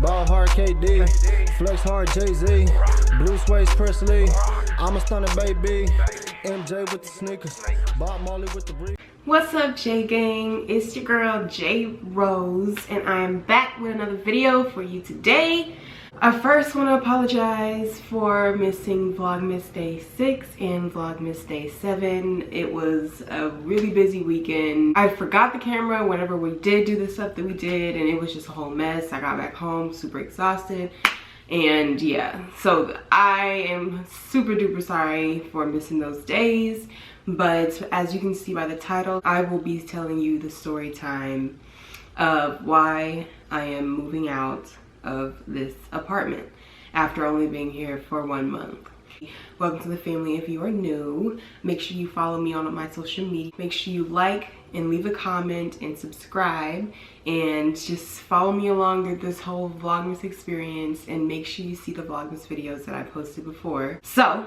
Ball hard KD, flex hard Jay-Z, blue suede Presley. I'm a stunning baby. MJ with the sneakers, Bob Marley with the breeze. What's up, J Gang? It's your girl J Rose, and I am back with another video for you today. I first want to apologize for missing Vlogmas Day 6 and Vlogmas Day 7. It was a really busy weekend. I forgot the camera whenever we did do the stuff that we did, and it was just a whole mess. I got back home super exhausted, and yeah, so I am super duper sorry for missing those days. But as you can see by the title, I will be telling you the story time of why I am moving out of this apartment after only being here for 1 month. Welcome to the family. If you are new, make sure you follow me on my social media. Make sure you like and leave a comment and subscribe, and just follow me along through this whole Vlogmas experience, and make sure you see the Vlogmas videos that I posted before. So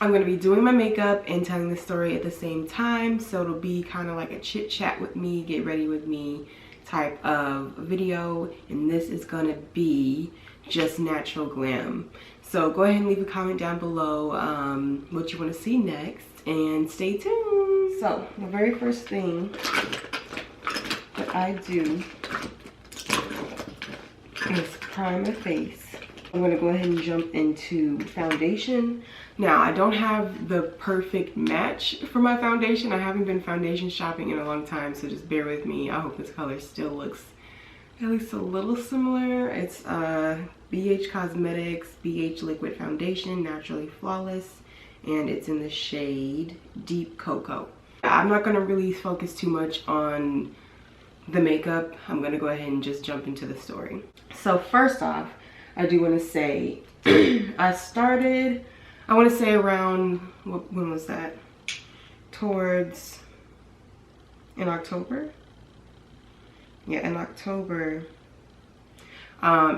I'm going to be doing my makeup and telling the story at the same time, so it'll be kind of like a chit chat with me, get ready with me type of video, and this is going to be just natural glam. So go ahead and leave a comment down below what you want to see next, and stay tuned. So the very first thing that I do is prime my face. I'm going to go ahead and jump into foundation. Now, I don't have the perfect match for my foundation. I haven't been foundation shopping in a long time, so just bear with me. I hope this color still looks at least a little similar. It's BH Cosmetics BH Liquid Foundation, Naturally Flawless, and it's in the shade Deep Cocoa. I'm not going to really focus too much on the makeup. I'm going to go ahead and just jump into the story. So first off, I do want to say I started, I want to say around, when was that? Towards, in October? Yeah, in October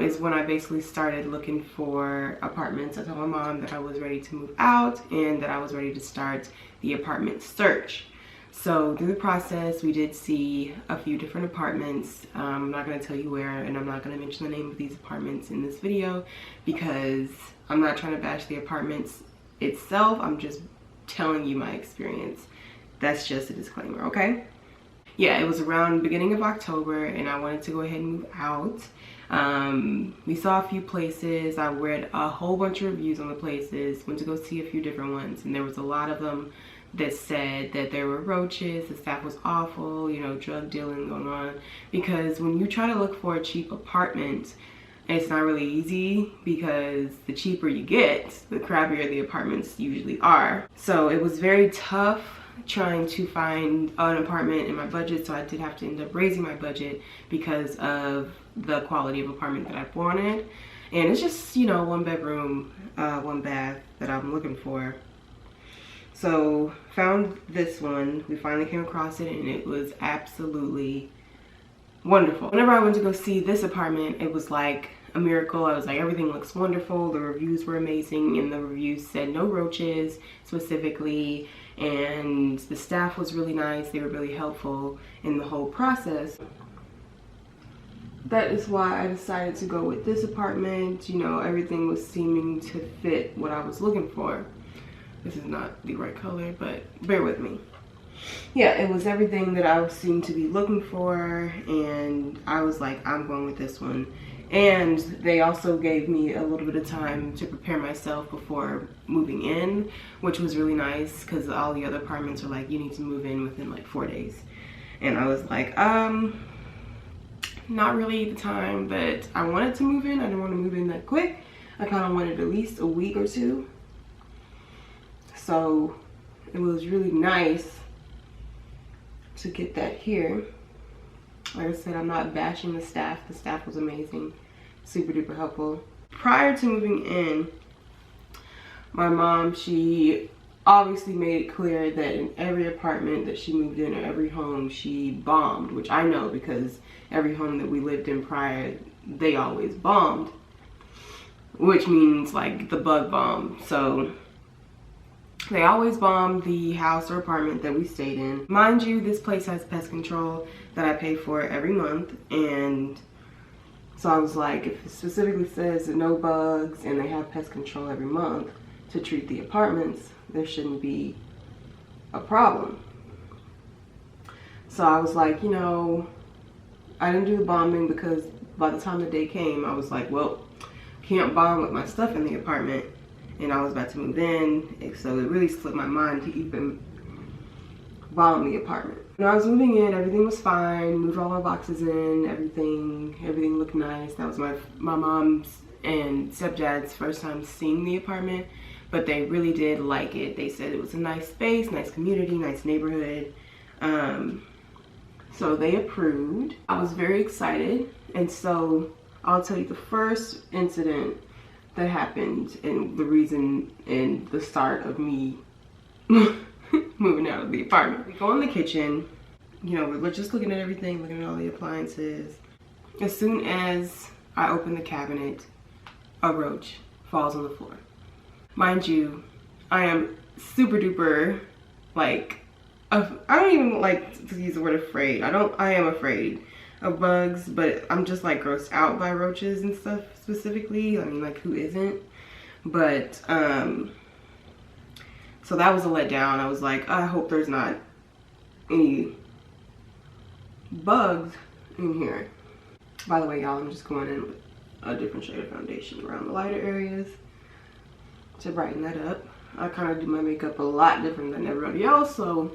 is when I basically started looking for apartments. I told my mom that I was ready to move out and that I was ready to start the apartment search. So through the process, we did see a few different apartments. I'm not going to tell you where, and I'm not going to mention the name of these apartments in this video because I'm not trying to bash the apartments itself. I'm just telling you my experience. That's just a disclaimer, okay? Yeah, it was around the beginning of October, and I wanted to go ahead and move out. We saw a few places. I read a whole bunch of reviews on the places, went to go see a few different ones, and there was a lot of them that said that there were roaches, the staff was awful, you know, drug dealing going on. Because when you try to look for a cheap apartment, it's not really easy, because the cheaper you get, the crappier the apartments usually are. So it was very tough trying to find an apartment in my budget, so I did have to end up raising my budget because of the quality of apartment that I wanted. And it's just, you know, 1 bedroom, 1 bath that I'm looking for. So found this one. We finally came across it, and it was absolutely wonderful. Whenever I went to go see this apartment, it was like a miracle. I was like, everything looks wonderful. The reviews were amazing, and the reviews said no roaches specifically, and the staff was really nice. They were really helpful in the whole process. That is why I decided to go with this apartment. You know, everything was seeming to fit what I was looking for. This is not the right color, but bear with me. Yeah, it was everything that I seemed to be looking for, and I was like, I'm going with this one. And they also gave me a little bit of time to prepare myself before moving in, which was really nice, because all the other apartments are like, you need to move in within like 4 days. And I was like, not really the time that I wanted to move in. I didn't want to move in that quick. I kind of wanted at least a week or two. So it was really nice to get that here. Like I said, I'm not bashing the staff. The staff was amazing, super duper helpful. Prior to moving in, my mom, she obviously made it clear that in every apartment that she moved in, or every home, she bombed, which I know because every home that we lived in prior, they always bombed, which means like the bug bomb. So they always bomb the house or apartment that we stayed in. Mind you, this place has pest control that I pay for every month, and So I was like, if it specifically says no bugs and they have pest control every month to treat the apartments, there shouldn't be a problem. So I was like, you know, I didn't do the bombing because by the time the day came, I was like, well, can't bomb with my stuff in the apartment. And I was about to move in, so it really slipped my mind to even bomb the apartment. When I was moving in, everything was fine, moved all our boxes in, everything looked nice. That was my mom's and stepdad's first time seeing the apartment, but they really did like it. They said it was a nice space, nice community, nice neighborhood. So they approved. I was very excited, and so I'll tell you the first incident that happened and the reason and the start of me moving out of the apartment. We go in the kitchen, you know, we're just looking at everything, looking at all the appliances. As soon as I open the cabinet, a roach falls on the floor. Mind you, I am super duper, like, I don't even like to use the word afraid. I am afraid of bugs, but I'm just like grossed out by roaches and stuff specifically. I mean, like, who isn't? But so that was a letdown. I was like, I hope there's not any bugs in here. By the way, y'all, I'm just going in with a different shade of foundation around the lighter areas to brighten that up. I kind of do my makeup a lot different than everybody else, so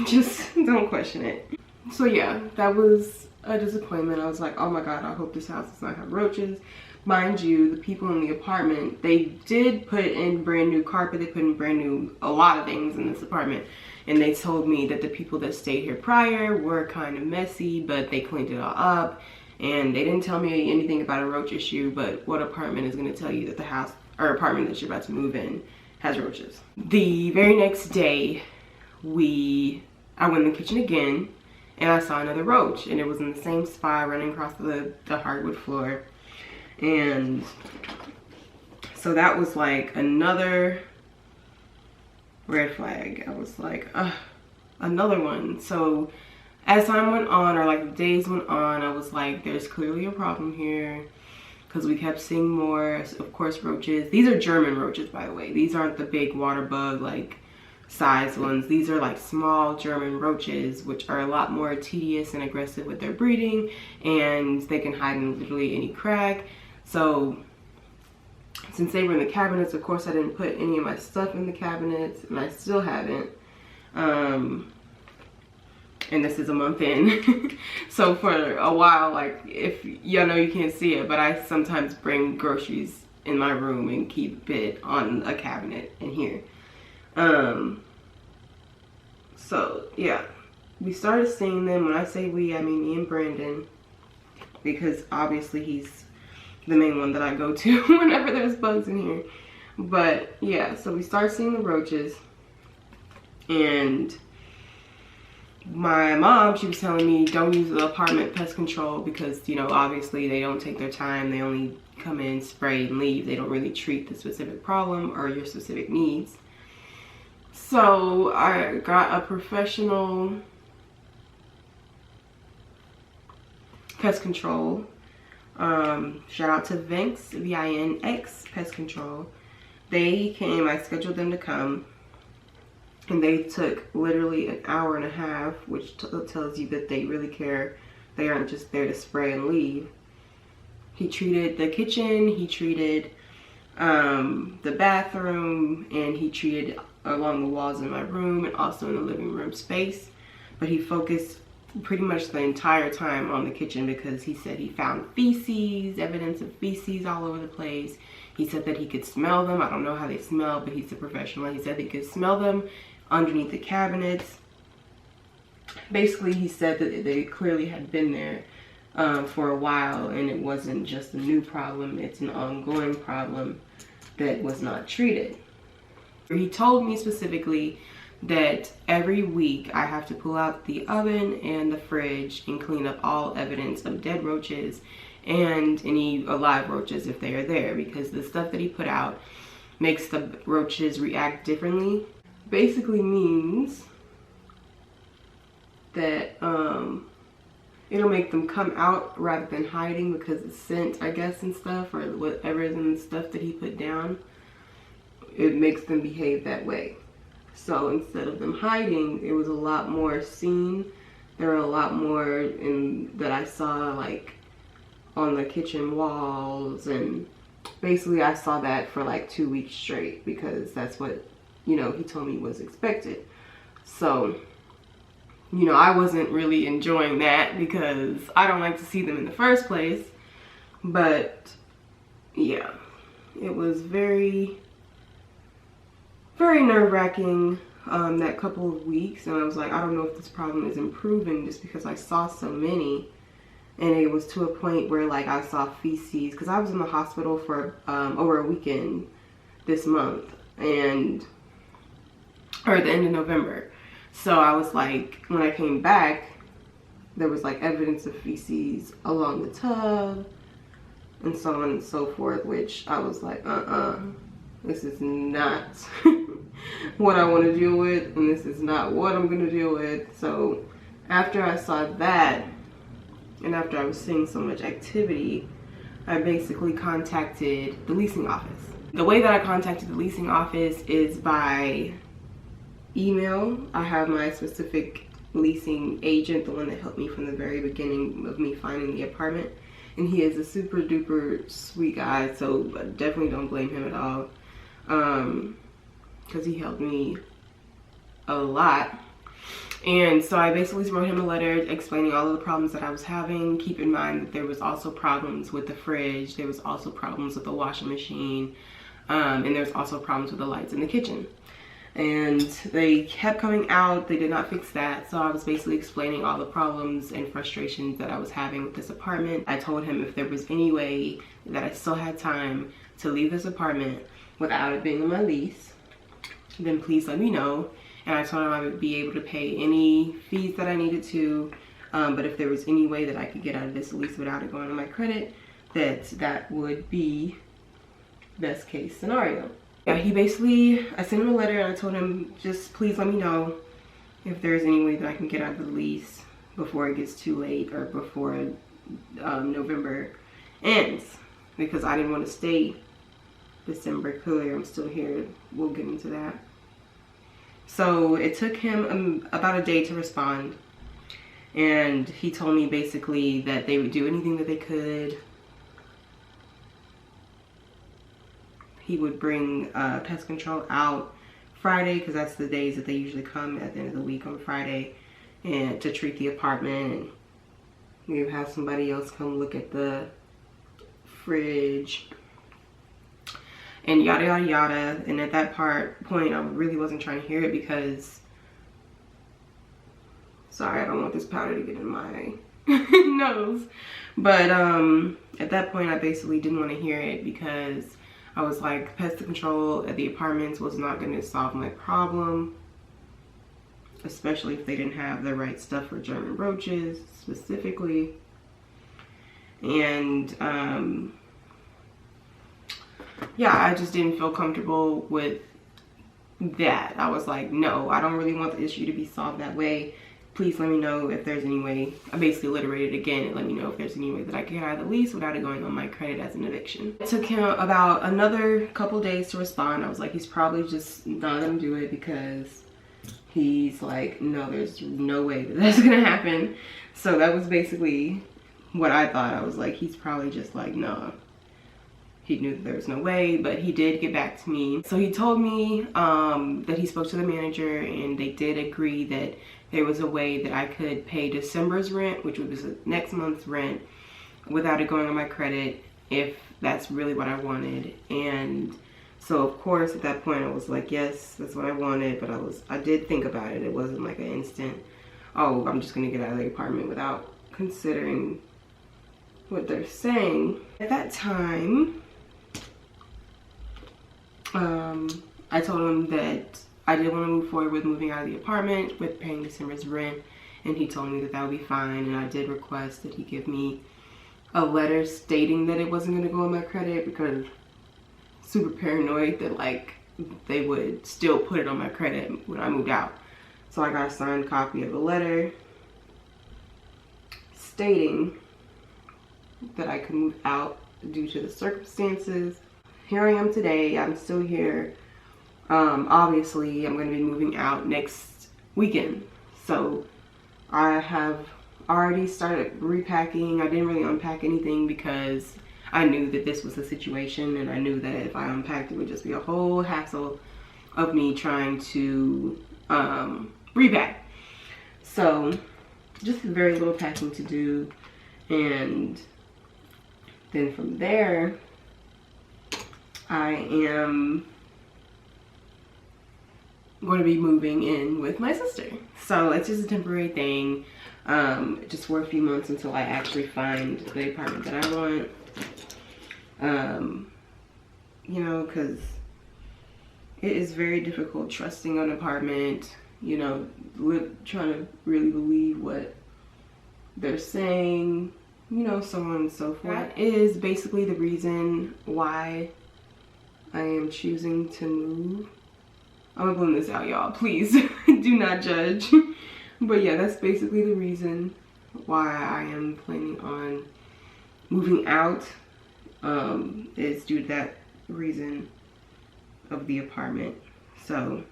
just don't question it. So yeah, that was a disappointment. I was like, oh my God, I hope this house does not have roaches. Mind you, the people in the apartment, they did put in brand new carpet. They put in a lot of things in this apartment. And they told me that the people that stayed here prior were kind of messy, but they cleaned it all up. And they didn't tell me anything about a roach issue, but what apartment is gonna tell you that the house or apartment that you're about to move in has roaches? The very next day, I went in the kitchen again, and I saw another roach, and it was in the same spot running across the hardwood floor. And so that was like another red flag. I was like, another one. So as time went on, or like the days went on, I was like, there's clearly a problem here, because we kept seeing more, of course, roaches. These are German roaches, by the way. These aren't the big water bug like size ones. These are like small German roaches, which are a lot more tedious and aggressive with their breeding, and they can hide in literally any crack. So since they were in the cabinets, of course I didn't put any of my stuff in the cabinets, and I still haven't. And this is a month in. So for a while, like, if y'all know, you can't see it, but I sometimes bring groceries in my room and keep it on a cabinet in here. So yeah, we started seeing them. When I say we, I mean me and Brandon, because obviously he's the main one that I go to whenever there's bugs in here. But yeah, so we started seeing the roaches, and my mom, she was telling me, don't use the apartment pest control because, you know, obviously they don't take their time. They only come in, spray, and leave. They don't really treat the specific problem or your specific needs. So I got a professional pest control. Shout out to Vinx, V-I-N-X Pest Control. They came, I scheduled them to come, and they took literally an hour and a half, which tells you that they really care. They aren't just there to spray and leave. He treated the kitchen, he treated the bathroom, and he treated along the walls in my room and also in the living room space. But he focused pretty much the entire time on the kitchen because he said he found feces, evidence of feces all over the place. He said that he could smell them. I don't know how they smell, but he's a professional. He said he could smell them underneath the cabinets. Basically, he said that they clearly had been there for a while, and it wasn't just a new problem. It's an ongoing problem that was not treated. He told me specifically that every week I have to pull out the oven and the fridge and clean up all evidence of dead roaches and any alive roaches if they are there, because the stuff that he put out makes the roaches react differently. Basically means that it'll make them come out rather than hiding, because the scent, I guess, and stuff, or whatever is in the stuff that he put down, it makes them behave that way. So instead of them hiding, it was a lot more seen. There were a lot more that I saw, like on the kitchen walls, and basically I saw that for like 2 weeks straight, because that's what, you know, he told me was expected. So, you know, I wasn't really enjoying that because I don't like to see them in the first place. But yeah, it was very, very nerve-wracking that couple of weeks. And I was like, I don't know if this problem is improving just because I saw so many. And it was to a point where, like, I saw feces, because I was in the hospital for over a weekend this month, or the end of November. So I was like, when I came back, there was like evidence of feces along the tub and so on and so forth, which I was like, this is not what I want to deal with, and this is not what I'm going to deal with. So after I saw that, and after I was seeing so much activity, I basically contacted the leasing office. The way that I contacted the leasing office is by email. I have my specific leasing agent, the one that helped me from the very beginning of me finding the apartment. And he is a super duper sweet guy, so I definitely don't blame him at all. Because he helped me a lot. And so I basically wrote him a letter explaining all of the problems that I was having. Keep in mind that there was also problems with the fridge. There was also problems with the washing machine. And there's also problems with the lights in the kitchen. And they kept coming out. They did not fix that. So I was basically explaining all the problems and frustrations that I was having with this apartment. I told him if there was any way that I still had time to leave this apartment without it being on my lease, then please let me know. And I told him I would be able to pay any fees that I needed to. But if there was any way that I could get out of this lease without it going on my credit, that would be best case scenario. Yeah, I sent him a letter and I told him, just please let me know if there's any way that I can get out of the lease before it gets too late, or before November ends, because I didn't want to stay December. Clearly I'm still here. We'll get into that. So it took him about a day to respond, and he told me basically that they would do anything that they could. He would bring pest control out Friday, because that's the days that they usually come at the end of the week, on Friday, and to treat the apartment. And we would have somebody else come look at the fridge and yada yada yada. And at that point I really wasn't trying to hear it, because sorry, I don't want this powder to get in my nose. But at that point I basically didn't want to hear it, because I was like, pest control at the apartments was not going to solve my problem, especially if they didn't have the right stuff for German roaches specifically. And yeah, I just didn't feel comfortable with that. I was like, no, I don't really want the issue to be solved that way. Please let me know if there's any way. I basically alliterated again, and let me know if there's any way that I can get out of the lease without it going on my credit as an eviction. It took him about another couple days to respond. I was like, he's probably just not gonna do it, because he's like, no, there's no way that that's gonna happen. So that was basically what I thought. I was like, he's probably just like, no. He knew that there was no way, but he did get back to me. So he told me that he spoke to the manager, and they did agree that there was a way that I could pay December's rent, which was next month's rent, without it going on my credit, if that's really what I wanted. And so of course at that point I was like, yes, that's what I wanted. But I did think about it. It wasn't like an instant, oh, I'm just gonna get out of the apartment, without considering what they're saying. At that time, I told him that I didn't want to move forward with moving out of the apartment, with paying December's rent, and he told me that that would be fine. And I did request that he give me a letter stating that it wasn't going to go on my credit, because I'm super paranoid that like they would still put it on my credit when I moved out. So I got a signed copy of a letter stating that I could move out due to the circumstances. Here I am today. I'm still here. Obviously, I'm going to be moving out next weekend. So I have already started repacking. I didn't really unpack anything because I knew that this was the situation, and I knew that if I unpacked, it would just be a whole hassle of me trying to repack. So just very little packing to do, and then from there I am going to be moving in with my sister. So it's just a temporary thing, just for a few months until I actually find the apartment that I want. You know, because it is very difficult trusting an apartment, you know, trying to really believe what they're saying, you know, so on and so forth. That is basically the reason why I am choosing to move. I'm gonna blend this out, y'all, please. Do not judge. But yeah, that's basically the reason why I am planning on moving out, is due to that reason of the apartment. So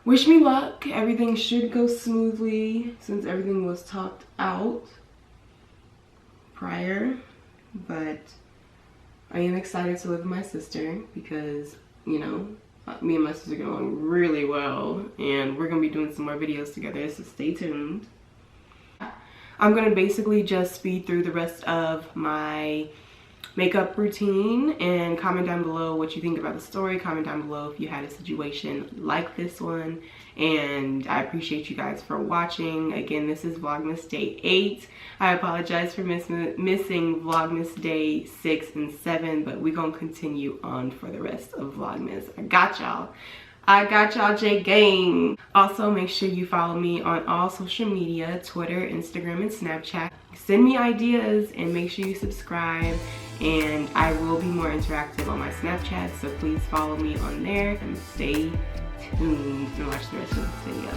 wish me luck. Everything should go smoothly since everything was talked out prior. But I am excited to live with my sister because, you know, me and my sister get along really well, and we're gonna be doing some more videos together, so stay tuned. I'm gonna basically just speed through the rest of my makeup routine and comment down below what you think about the story. Comment down below if you had a situation like this one, and I appreciate you guys for watching. Again, this is Vlogmas Day 8. I apologize for missing Vlogmas Day 6 and 7, but we're gonna continue on for the rest of Vlogmas. I got y'all, J Gang. Also, make sure you follow me on all social media, Twitter, Instagram, and Snapchat. Send me ideas and make sure you subscribe, and I will be more interactive on my Snapchat, so please follow me on there and stay tuned and watch the rest of this video.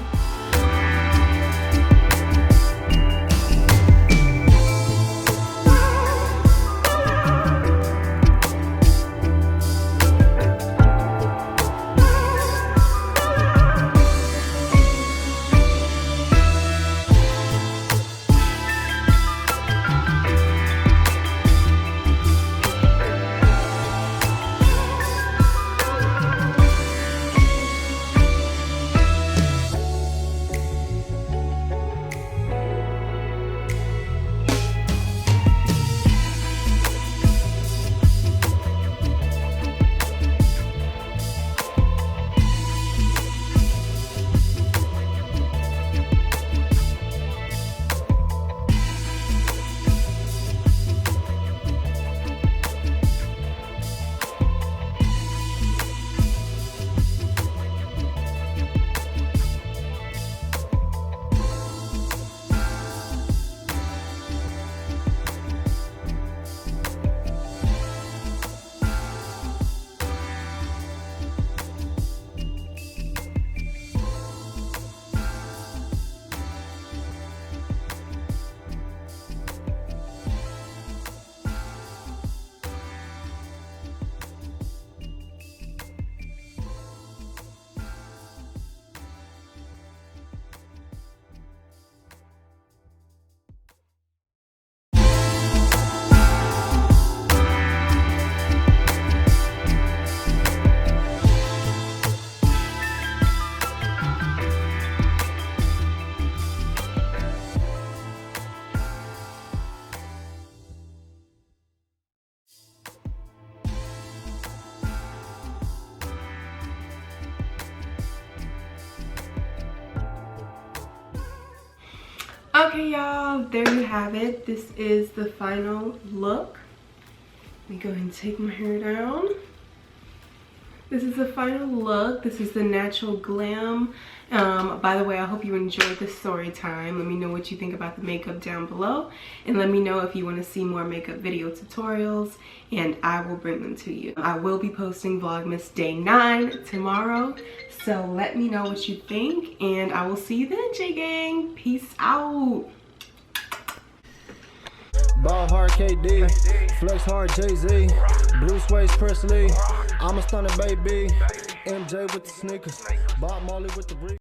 Okay, y'all, there you have it. This is the final look. Let me go ahead and take my hair down. This is the final look. This is the natural glam. By the way, I hope you enjoyed the story time. Let me know what you think about the makeup down below, and let me know if you want to see more makeup video tutorials, and I will bring them to you. I will be posting Vlogmas Day 9 tomorrow, so let me know what you think, and I will see you then, J Gang. Peace out. Ball hard KD, flex hard Jay-Z, blue suede Presley. I'm a stunning baby. MJ with the sneakers, Bob Marley with the brief.